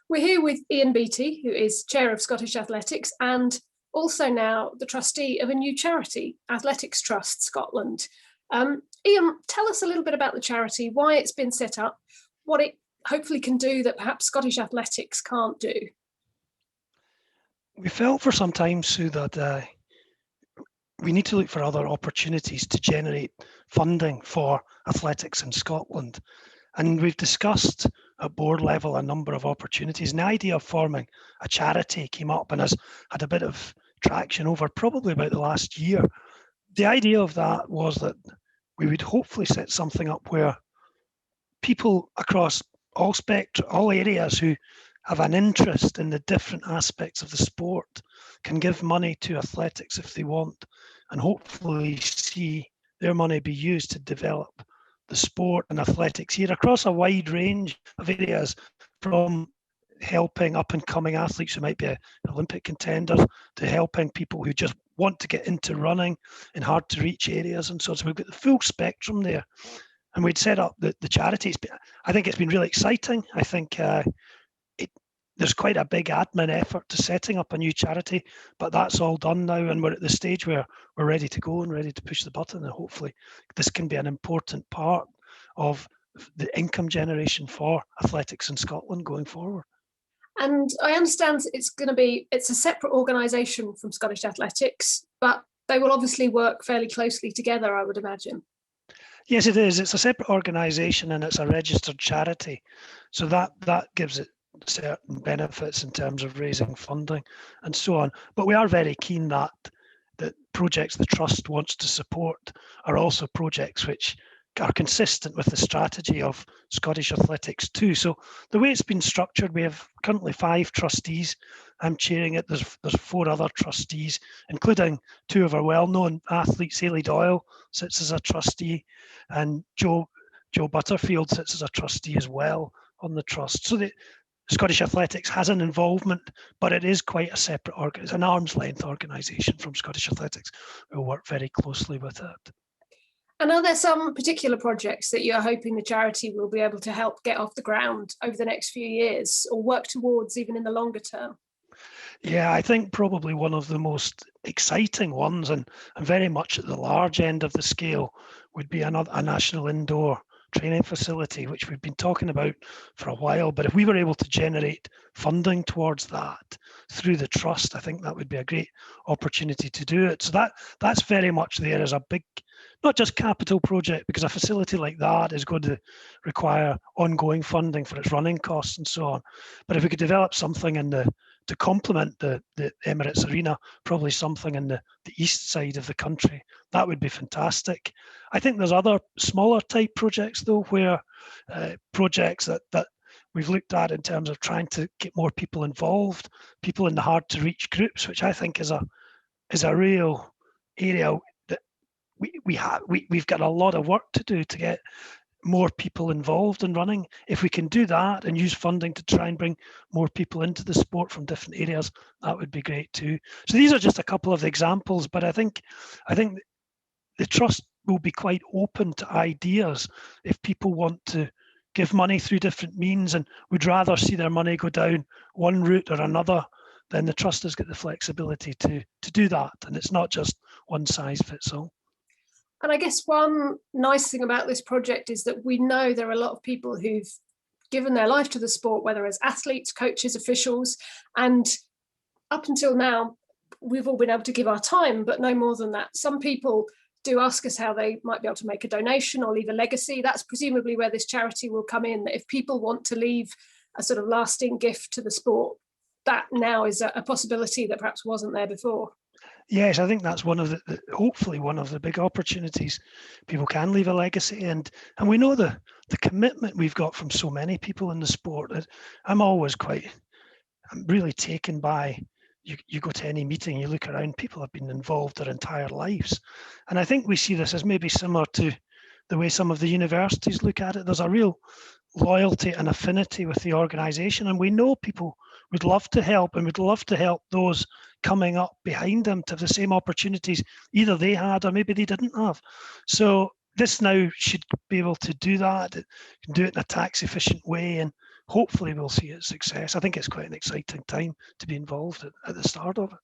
We're here with Ian Beattie, who is Chair of Scottish Athletics and also now the trustee of a new charity, Athletics Trust Scotland. Ian, tell us a little bit about the charity, why it's been set up, what it hopefully can do that perhaps Scottish Athletics can't do. We felt for some time, Sue, that we need to look for other opportunities to generate funding for athletics in Scotland. And we've discussed at board level a number of opportunities. And the idea of forming a charity came up and has had a bit of traction over probably about the last year. The idea of that was that we would hopefully set something up where people across all areas who have an interest in the different aspects of the sport can give money to athletics if they want, and hopefully see their money be used to develop the sport and athletics here across a wide range of areas, from helping up and coming athletes who might be Olympic contenders to helping people who just want to get into running in hard to reach areas and so on. So we've got the full spectrum there. And we'd set up the charity. I think it's been really exciting. I think there's quite a big admin effort to setting up a new charity, but that's all done now, and we're at the stage where we're ready to go and ready to push the button, and hopefully this can be an important part of the income generation for athletics in Scotland going forward. And I understand it's a separate organisation from Scottish Athletics, but they will obviously work fairly closely together, I would imagine. Yes, it is. It's a separate organisation and it's a registered charity. So that gives it certain benefits in terms of raising funding and so on. But we are very keen that projects the Trust wants to support are also projects which are consistent with the strategy of Scottish Athletics too. So the way it's been structured, we have currently 5 trustees. I'm chairing it. There's 4 other trustees, including 2 of our well-known athletes. Hayley Doyle sits as a trustee, and Joe Butterfield sits as a trustee as well on the trust. So the Scottish Athletics has an involvement, but it is quite a separate it's an arm's length organisation from Scottish Athletics. We'll work very closely with it. And are there some particular projects that you're hoping the charity will be able to help get off the ground over the next few years, or work towards even in the longer term? Yeah, I think probably one of the most exciting ones, and very much at the large end of the scale, would be a national indoor training facility, which we've been talking about for a while. But if we were able to generate funding towards that through the trust, I think that would be a great opportunity to do it. So that's very much there as a big, not just capital project, because a facility like that is going to require ongoing funding for its running costs and so on. But if we could develop something to complement the Emirates Arena, probably something in the east side of the country, that would be fantastic. I think there's other smaller type projects though, where projects that we've looked at in terms of trying to get more people involved, people in the hard to reach groups, which I think is a real area that we've got a lot of work to do to get more people involved in running. If we can do that and use funding to try and bring more people into the sport from different areas, that would be great too. So these are just a couple of examples, but I think the trust will be quite open to ideas if people want to give money through different means and would rather see their money go down one route or another. Then the trust has got the flexibility to do that, and it's not just one size fits all. And I guess one nice thing about this project is that we know there are a lot of people who've given their life to the sport, whether as athletes, coaches, officials, and up until now, we've all been able to give our time, but no more than that. Some people do ask us how they might be able to make a donation or leave a legacy. That's presumably where this charity will come in, that if people want to leave a sort of lasting gift to the sport, that now is a possibility that perhaps wasn't there before. Yes, I think that's one of hopefully one of the big opportunities. People can leave a legacy, and we know the commitment we've got from so many people in the sport. I'm really taken by, you go to any meeting, you look around, people have been involved their entire lives. And I think we see this as maybe similar to the way some of the universities look at it. There's a real loyalty and affinity with the organisation, and we know people would love to help and would love to help those coming up behind them to have the same opportunities either they had or maybe they didn't have. So this now should be able to do that. It can do it in a tax efficient way, and hopefully we'll see its success. I think it's quite an exciting time to be involved at the start of it.